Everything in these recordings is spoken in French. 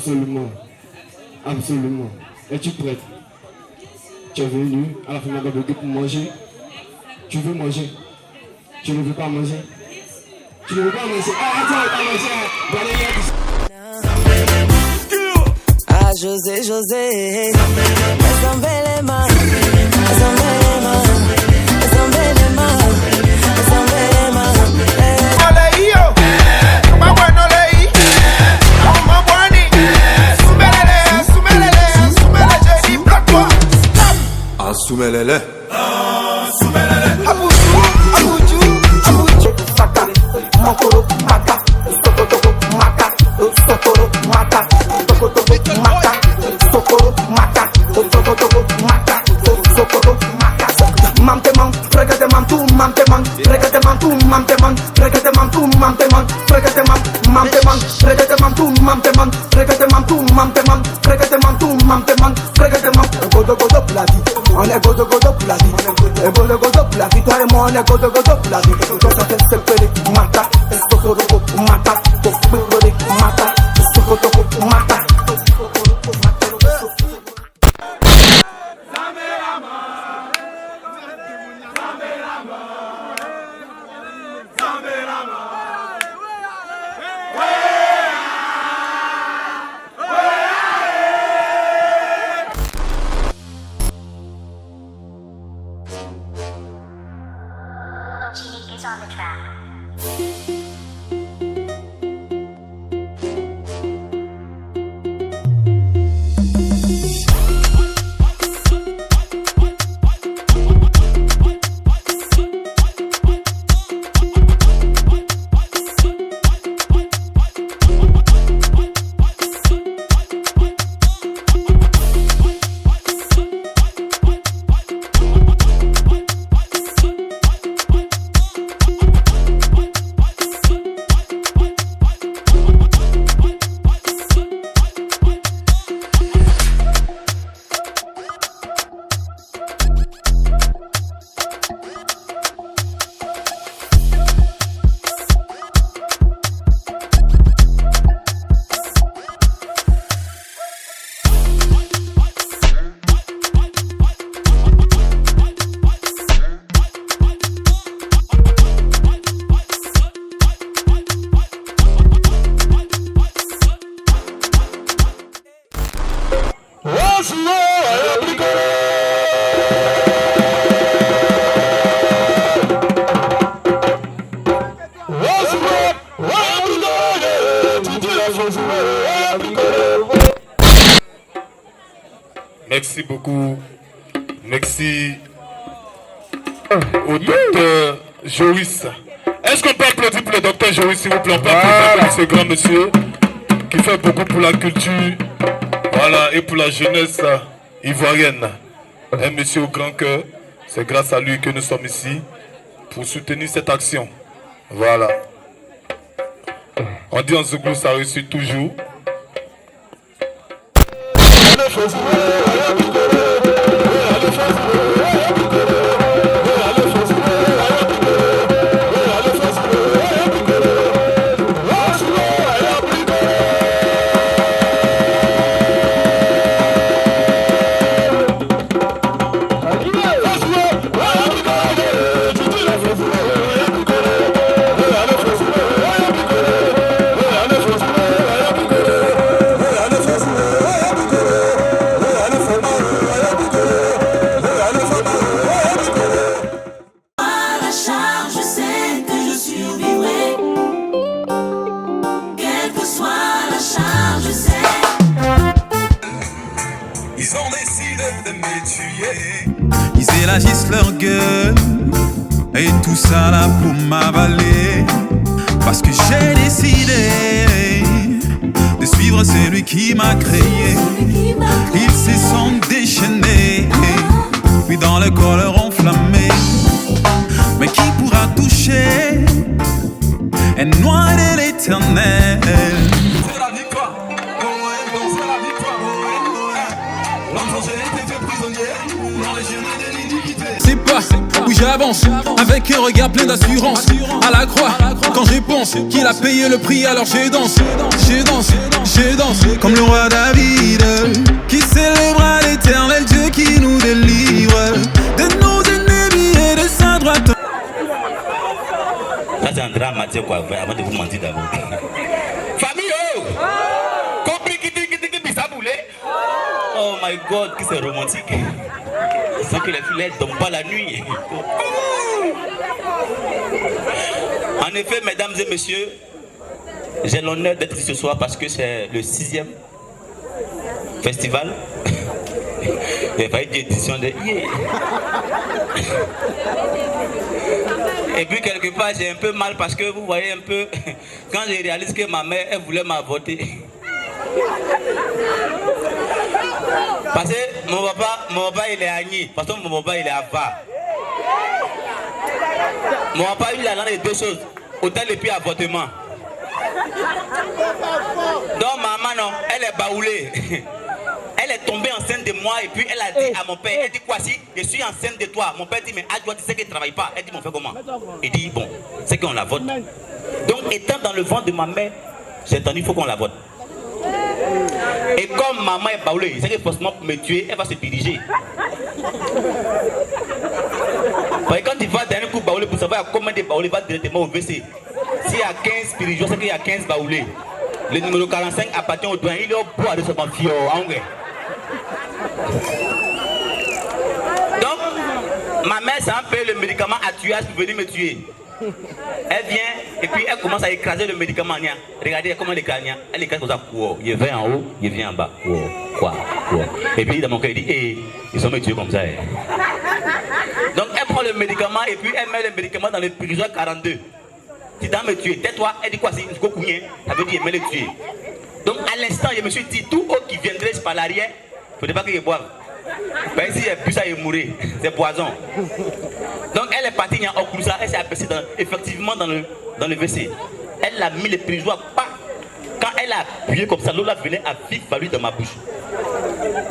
Absolument. Absolument. Es-tu prête? Tu es venu à la fin de la pour manger. Tu veux manger? Tu ne veux pas manger? Tu ne veux pas manger? Ah, attends, Ah, José, José. Les mains. Soumelele. On est godo godo pour la vie, et godo godo pour la vie, toi et moi on est godo godo pour la vie. Toi ça fait se pele mata, sokoro mata, tokoro mata, sokoro mata. On the track. Merci beaucoup. Merci au docteur Joris. Est-ce qu'on peut applaudir pour le docteur Joris, s'il vous plaît? On peut applaudir pour ce grand monsieur qui fait beaucoup pour la culture, voilà, et pour la jeunesse ivoirienne. Un monsieur au grand cœur. C'est grâce à lui que nous sommes ici pour soutenir cette action. Voilà. On dit en Zouglou, ça réussit toujours. Ils élargissent leur gueule et tout ça là pour m'avaler. Parce que j'ai décidé de suivre celui qui m'a créé. Ils se sont déchaînés, puis dans le corps leur enflammé. Mais qui pourra toucher un noir de l'éternel? C'est la victoire, c'est la victoire. L'enfant j'ai été fait prisonnier dans les chemins de l'iniquité. C'est pas où j'avance, avec un regard plein d'assurance. À la croix, quand je pense qu'il a payé le prix, alors je danse, je danse, je danse. Comme le roi David, qui célèbre l'éternel Dieu qui nous délivre de nos ennemis et de sa droite. Ça c'est un drame, Mathieu, quoi, avant de vous mentir d'abord. Famille, oh! Compris qui bisaboulé. Oh my God, que c'est romantique. Sans que les filets ne tombent pas la nuit. En effet, mesdames et messieurs, j'ai l'honneur d'être ici ce soir parce que c'est le 6e festival. Il n'y a pas eu d'édition de... Et puis quelque part j'ai un peu mal parce que vous voyez un peu, quand je réalise que ma mère elle voulait m'avorter. Parce que mon papa il est à Agni, parce que mon papa il est à Va. Mon papa il a l'un des deux choses, hôtel et puis avortement. Donc maman non, elle est baoulée. Elle est tombée enceinte de moi et puis elle a dit à mon père, elle dit quoi si je suis enceinte de toi? Mon père dit mais Adjoa tu sais qu'elle ne travaille pas. Elle dit mon frère comment? Il dit bon, c'est qu'on la vote. Donc étant dans le ventre de ma mère, j'ai entendu il faut qu'on la vote. Et comme maman est baoulée, c'est que forcément pour me tuer, elle va se diriger. Parce que quand il va donner un coup baoulé pour savoir combien de baoulés va directement au WC. S'il y a 15 spirituels, c'est qu'il y a 15 baoulés. Le numéro 45 appartient au doyen, il est au bois de ce confio. Donc, ma mère s'est payé le médicament à tuage pour venir me tuer. Elle vient et puis elle commence à écraser le médicament. Regardez comment elle écrase. Elle écrase comme ça. Il vient en haut, il vient en bas. Quoi. Et puis dans mon cœur, il dit hey, ils sont me tuer comme ça. Donc elle prend le médicament et puis elle met le médicament dans le prison 42. Tu dois me tuer. Tais-toi. Elle dit quoi si je couille, ça veut dire elle me le tuer. Donc à l'instant, je me suis dit tout haut qui viendrait par l'arrière, il ne faudrait pas qu'il boive. Ben, si elle pue ça, il mourrait. C'est poison. Donc elle est partie en Okousa, elle s'est abaissée effectivement dans le WC. Elle a mis le prisoire pas. Quand elle a appuyé comme ça, l'eau là venait à vif valu dans ma bouche.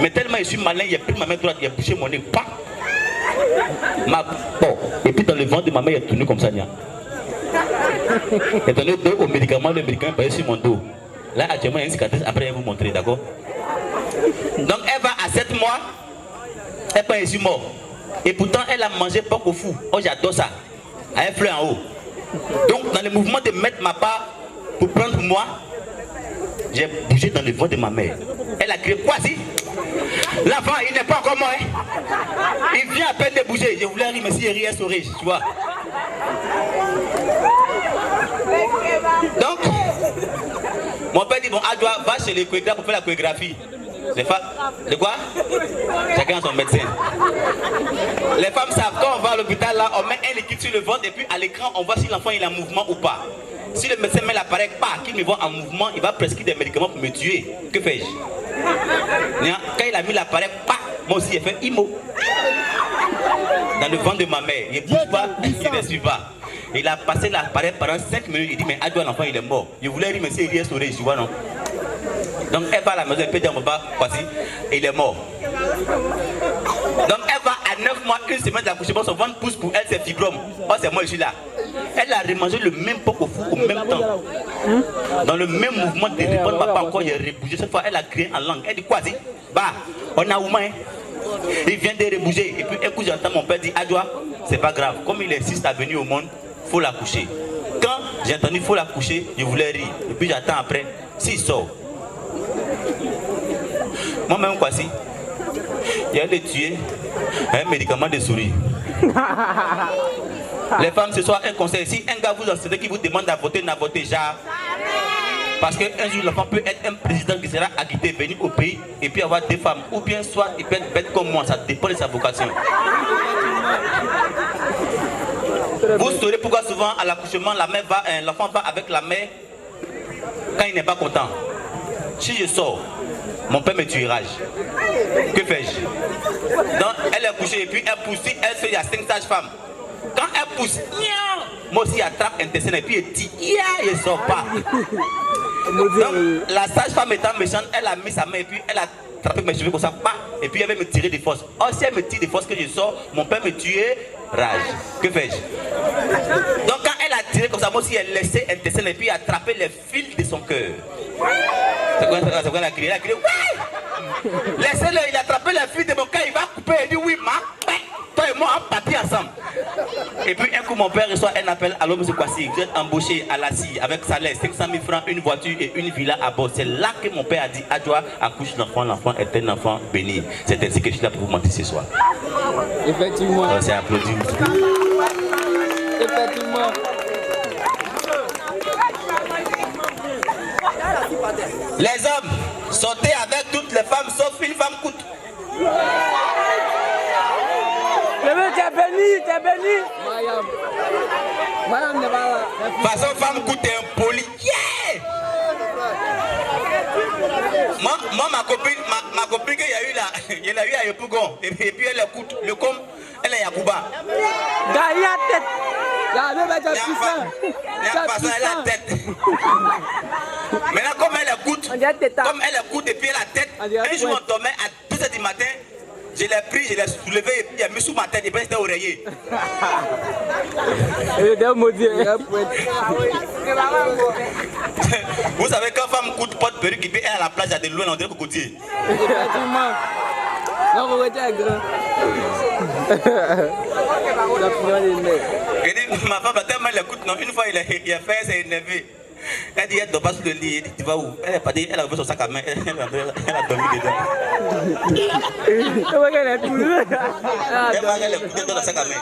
Mais tellement je suis malin, il a pris ma main droite, il a bouché mon nez. Pas. Bon. Et puis dans le ventre de ma mère, il a tourné comme ça. Il a donné deux au médicament, le médicament est passé sur mon dos. Là actuellement il y a une cicatrice, après elle va vous montrer, d'accord? Donc elle va à 7 mois, elle n'est pas ici mort. Et pourtant elle a mangé porc au fou. Oh j'adore ça. Elle fleur en haut. Donc dans le mouvement de mettre ma part pour prendre moi, j'ai bougé dans le ventre de ma mère. Elle a crié quoi si? L'enfant il n'est pas encore mort. Hein? Il vient à peine de bouger. Je voulais rire mais si il riait souris, tu vois. Donc mon père dit bon Adjoa va chez les chorégraphes pour faire la chorégraphie. De quoi? Chacun son médecin. Les femmes savent quand on va à l'hôpital là, on met un liquide sur le ventre et puis à l'écran on voit si l'enfant il est en mouvement ou pas. Si le médecin met l'appareil pas qu'il me voit en mouvement, il va prescrire des médicaments pour me tuer. Que fais-je? Quand il a mis l'appareil pas, moi aussi j'ai fait IMO. Dans le ventre de ma mère, il ne bouge pas, il ne suit pas. Il a passé l'appareil pendant 5 minutes, il dit mais Adjoa l'enfant il est mort. Je voulais rire mais c'est il est sourire, tu vois non? Donc elle va à la maison, elle peut dire papa, voici, il est mort. Donc elle va à 9 mois, une semaine d'accouchement, son ventre pousse pour elle, c'est fibrome. Oh, c'est moi, je suis là. Elle a remangé le même porc au fou au même temps. Dans le même mouvement de répondre, papa encore, il a rebougé. Cette fois, elle a crié en langue. Elle dit quoi, bah, on a Ouma, hein. Il vient de rebouger. Et puis, écoute, j'entends mon père dire, Adjoa, c'est pas grave. Comme il insiste à venir au monde, il faut l'accoucher. Quand j'ai entendu il faut l'accoucher, je voulais rire. Et puis, j'attends après, s'il sort. Moi-même, quoi, si il y a des tués, un médicament de souris. Les femmes, ce soir, un conseil. Si un gars vous enseigne qui vous demande à voter, n'a voté jamais. Parce qu'un jour, l'enfant peut être un président qui sera acquitté, venir au pays et puis avoir des femmes. Ou bien soit il peut être bête comme moi, ça dépend de sa vocation. Vous saurez pourquoi souvent à l'accouchement, l'enfant va avec la mère quand il n'est pas content. Si je sors, mon père me tuera. Que fais-je? Donc elle est couchée et puis elle pousse. Si elle fait, il y a 5 sages-femmes. Quand elle pousse, moi aussi attrape intestin et puis elle dit, il ne sort pas. Donc la sage-femme étant méchante, elle a mis sa main et puis elle a attrapé mes cheveux comme ça, et puis elle va me tirer des forces. Oh, si elle me tire des forces que je sors, mon père me tuera. Que fais-je? Donc quand elle a tiré comme ça, moi aussi elle laissait intestin et puis attrapé les fils de son cœur. C'est quoi elle a crié? Elle a crié, oui! Laissez-le, il a attrapé les fils de mon cœur, il va couper. Il dit, oui, ma, toi et moi, on partit ensemble. Et puis un coup, mon père reçoit un appel. Allô, monsieur Kwasi, vous êtes embauché à la CIE avec salaire 500 000 francs, une voiture et une villa à bord. C'est là que mon père a dit, Adjoa, accouche l'enfant, l'enfant est un enfant béni. C'est ainsi que je suis là pour vous mentir ce soir. Effectivement. C'est applaudi. Effectivement. Les hommes, sortez avec toutes les femmes sauf une femme coûte. T'es béni, t'es béni. Madame n'est pas là. Façon femme coûte est impoli. Yeah! Moi, ma copine qu'il y a eu là, il y en a eu à Yopougon. Et puis elle écoute le com, elle est à Yacouba. Gaïa tête. Elle a la tête. Maintenant, comme elle écoute et puis elle a tête, un jour on dormait à 2h du matin, je l'ai pris, je l'ai soulevé et puis il a mis sous ma tête et puis c'était oreiller. Vous savez quand femme coûte porte perruque et puis elle à la plage, il y a de l'eau, on dirait cocotier. Effectivement. Non, vous êtes grand. Il dit, ma femme, tellement elle écoute, non, une fois il a fait, s'est énervé. Elle dit, elle dort pas sur le lit. Elle dit, tu vas où? Elle est partie, elle a ouvert son sac à main, elle a dormi dedans. Elle a écouté dans le sac à main.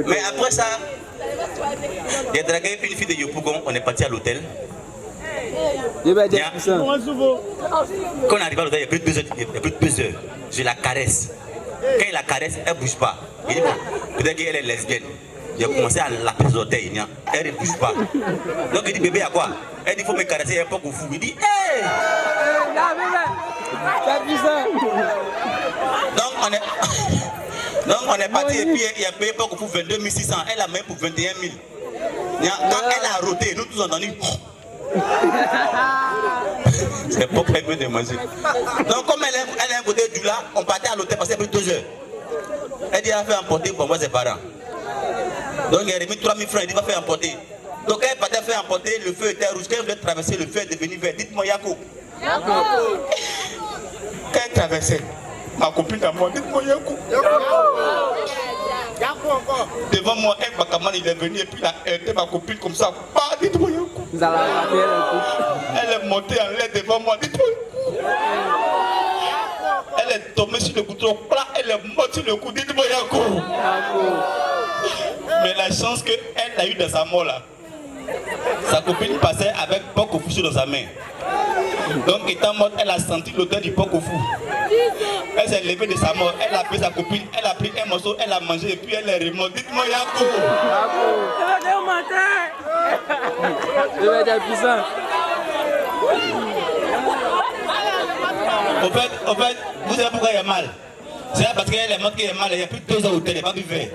Mais après ça, il a dragué une fille de Yopougon, on est parti à l'hôtel. Quand on arrive à l'hôtel, il y a plus de 2 heures. Je la caresse. Quand il la caresse, elle ne bouge pas. Il dit, bon, peut-être qu'elle est lesbienne. J'ai commencé à laper ses orteils. Elle ne bouge pas. Donc il dit, bébé, à quoi? Elle dit, il faut me caresser un peu au fou. Il dit, hé! Donc on est parti et puis il a payé pas au fou 22 600. Elle a même pour 21 000. Quand elle a roté, nous tous entendus. C'est pas très bien de manger. Donc comme elle est un côté du là, on partait à l'hôtel parce qu'elle a pris 2 heures. Elle dit, elle a fait emporter pour moi ses parents. Donc il a remis 3 000 francs, il dit, va faire emporter. Donc quand elle partait faire emporter, le feu était rouge. Quand elle voulait traverser, le feu est devenu vert. Dites-moi Yako. Quand elle traversait, ma copine à moi, dites-moi Yako. Devant moi, un bacaman il est venu et puis il a aidé ma copine comme ça. Bah, dites-moi Yako. Elle est montée en l'air devant moi, dites-moi. Elle est tombée sur le couteau, elle est morte sur le coup, dites-moi Yako. Mais la chance qu'elle a eue dans sa mort là, sa copine passait avec porc au fou dans sa main. Donc étant morte, elle a senti l'odeur du porc au fou. Elle s'est levée de sa mort, elle a pris sa copine, elle a pris un morceau, elle a mangé et puis elle est remontée. Dites-moi Yako. Au fait, vous savez pourquoi il y a mal? C'est parce qu'elle est morte qu'il y a mal, il y a plus de 2 heures au tel, il n'y a pas pu faire.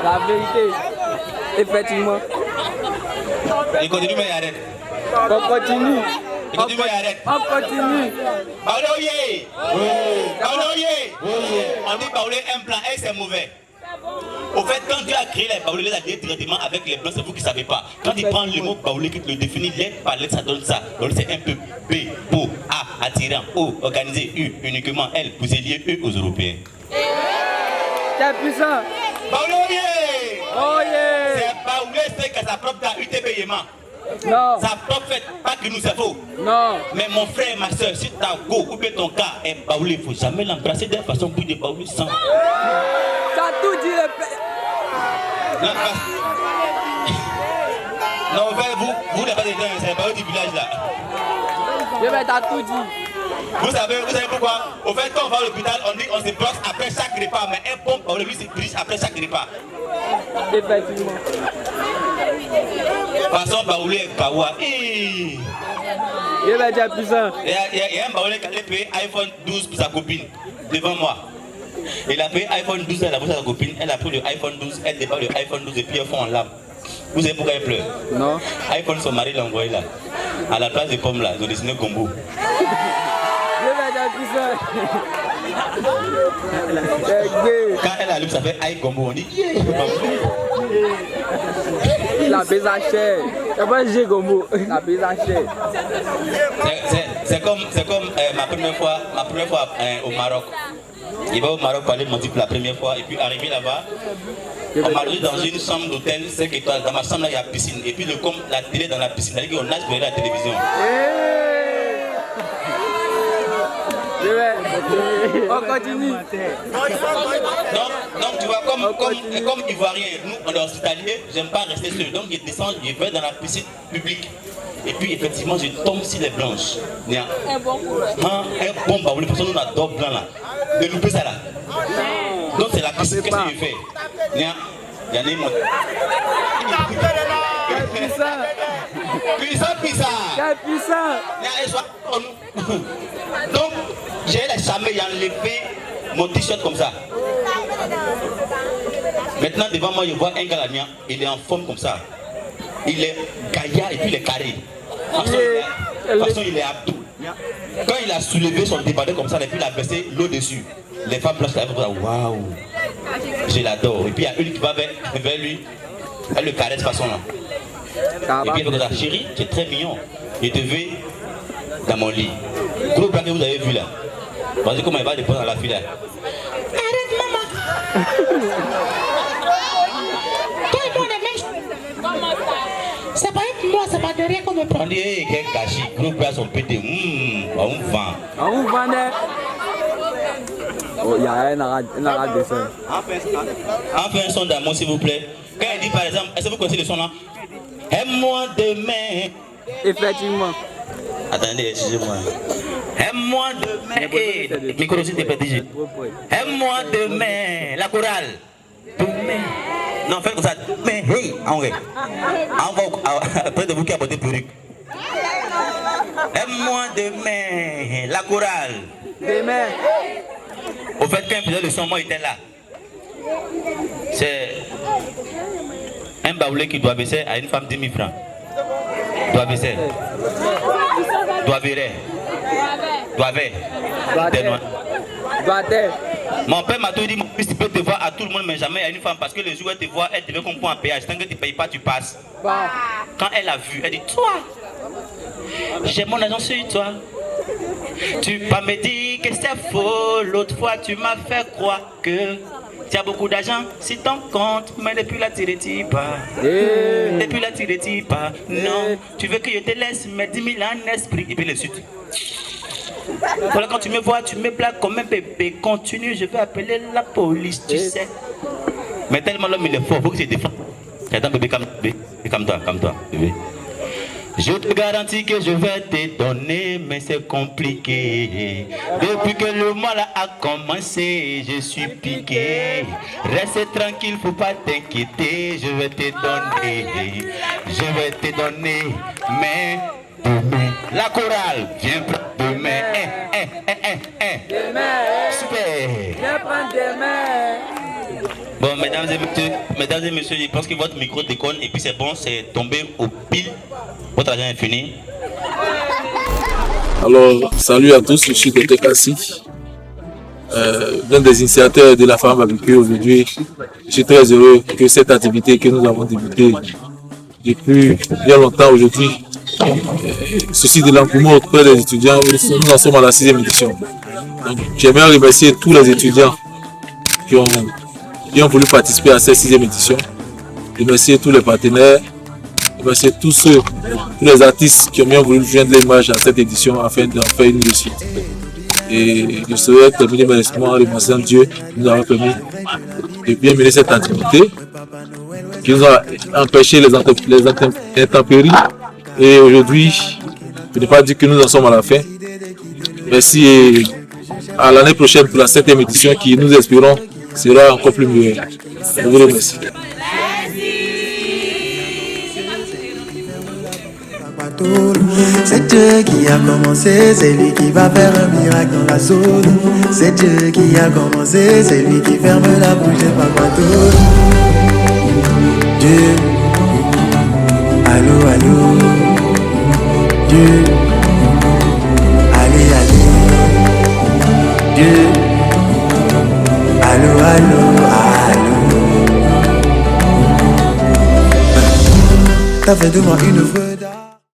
La vérité, effectivement. Il continue mais il arrête. On continue. Et continue et arrête. On continue. Baoulé, Baoulé. On dit Baoulé un plan, et c'est mauvais. Au fait, quand Dieu a créé les baoulés, il a dit directement avec les blancs, c'est vous qui ne savez pas. Quand il prend le mot baoulé qui le définit, lettre par lettre, ça donne ça. Donc c'est un peu B, beau, A, attirant, O, organisé, U, uniquement L, vous êtes lié E aux Européens. C'est puissant. Baoulé! Oh yeah! C'est baoulé, c'est que sa propre dame, UTB Yéman. Non. Sa propre fête, pas que nous c'est faux. Non. Mais mon frère et ma soeur, si ta go ou bien ton cas est baoulé, il ne faut jamais l'embrasser de façon pour de baoulé sans. T'as tout dit le père. Non, vous n'avez pas de dingue, c'est le baoulé du village là. Mais t'as tout dit. Vous savez pourquoi? Au fait, quand on va à l'hôpital, on dit on se brosse après chaque repas, mais un bon baoulé, lui, se brise après chaque repas. Effectivement. Façon baoulé Kawa. Il va dire puissant. Il y a un baoulé qui a payé iPhone 12 pour sa copine, devant moi. Il a payé iPhone 12, elle a pris sa copine, elle a pris le iPhone 12, elle débat le iPhone 12 et puis elle fait en larmes. Vous savez pourquoi elle pleure? Non. iPhone, son mari l'a envoyé là. À la place des pommes là, ils ont dessiné Gombo. Il va dire puissant. Quand elle allume, ça fait aïe Gombo, on dit yeah. La baise à chair. C'est pas G Gombo. La baise à chair. C'est comme ma première fois au Maroc. Il va au Maroc parler de mon type la première fois et puis arrivé là-bas, on m'a dit dans une chambre d'hôtel 5 étoiles. Dans ma chambre là il y a piscine et puis comme la télé dans la piscine, c'est-à-dire qu'on nage pour regarder la télévision. On continue. Donc tu vois, comme Ivoirien, nous on est hospitalier, j'aime pas rester seul. Donc je descends, je vais dans la piscine publique. Et puis effectivement je tombe sur les blanches. Un bon baoulé, parce que nous on adore blanc là. De louper ça là. Donc c'est la piscine, qu'est-ce que je fais? Il y en a une moto. Puissant. Donc j'ai la chambre, il a enlevé mon t-shirt comme ça. Maintenant devant moi je vois un gars là, il est en forme comme ça. Il est gaillard et puis il est carré. De toute façon il est abdos. Quand il a soulevé son débardeur comme ça, et puis il a versé l'eau dessus. Les femmes blanches là, waouh, je l'adore. Et puis il y a une qui va vers lui, elle le caresse de façon là. Et puis elle dit, chérie, tu es très mignon. Je te veux dans mon lit. Gros plan que vous avez vu là. Voici comment il va répondre à la fille là. Arrête maman. Toi et moi on est même. C'est pas moi, c'est pas de rien qu'on me prend. On dit, hé, quel gâchis. Gros plan sont pétés. On vend. On vend. Oh, il y a un arabe de son. On fait un son d'amour s'il vous plaît. Quand il dit par exemple, est-ce que vous connaissez le son là? Aime-moi demain. Effectivement. Attendez, excusez-moi. Aime-moi demain. Micro aussi t'es pété. Aime-moi demain. La chorale. Demain. Non, faites comme ça. Mais hey, en vrai. Après de vous qui apportez perruque. Aime-moi demain. La chorale. Demain. Au fait, quand il faisait le son, moi j'étais là. C'est un baoulé qui doit baisser à une femme 10 000 francs. Doit baisser. Doit virer. Doit faire. Mon père m'a tout dit, mon fils, tu peux te voir à tout le monde, mais jamais à une femme. Parce que le jour où elle te voit, elle te veut qu'on prend un péage. Tant que tu ne payes pas, tu passes. Quand elle a vu, elle dit, toi, j'ai mon argent sur toi. Tu pas me dire que c'est faux. L'autre fois, tu m'as fait croire que tu as beaucoup d'argent sur ton compte. Mais depuis là, tu ne retires pas. Depuis là, tu ne retires pas. Non, tu veux que je te laisse mes 10 000 en esprit. Et puis le sud. Voilà, quand tu me vois, tu me plaques comme un bébé. Continue, je vais appeler la police, tu sais. Mais tellement l'homme il est fort, il faut que tu te défends. Attends, bébé, calme-toi, bébé. Je te garantis que je vais te donner, mais c'est compliqué. Depuis que le mal a commencé, je suis piqué. Reste tranquille, faut pas t'inquiéter. Je vais te donner, mais demain. La chorale, viens prendre demain. Demain. Super. Viens prendre demain. Bon, mesdames et messieurs, je pense que votre micro déconne et puis c'est bon, c'est tombé au pile. Votre argent est fini. Alors, salut à tous, je suis Dr Kassi, l'un des initiateurs de la femme barbecue aujourd'hui. Je suis très heureux que cette activité que nous avons débutée depuis bien longtemps aujourd'hui, ceci de l'engouement auprès des étudiants, nous en sommes à la 6e édition. J'aimerais remercier tous les étudiants qui ont voulu participer à cette 6e édition, remercier tous les partenaires, remercier tous les artistes qui ont bien voulu joindre l'image à cette édition afin d'en faire une réussite. Et je souhaite terminer mes remerciements en remerciant Dieu qui nous a permis de bien mener cette activité, qui nous a empêché les intempéries. Et aujourd'hui, je ne vais pas dire que nous en sommes à la fin. Merci et à l'année prochaine pour la 7e édition qui, nous espérons, sera encore plus meilleure. Je vous remercie. C'est Dieu qui a commencé, c'est lui qui va faire un miracle dans la zone. C'est Dieu qui a commencé, c'est lui qui ferme la bouche des papatous. Dieu, allô, allô, Dieu, allez, allez, Dieu, allô, allô, allô. T'as fait de moi une vraie.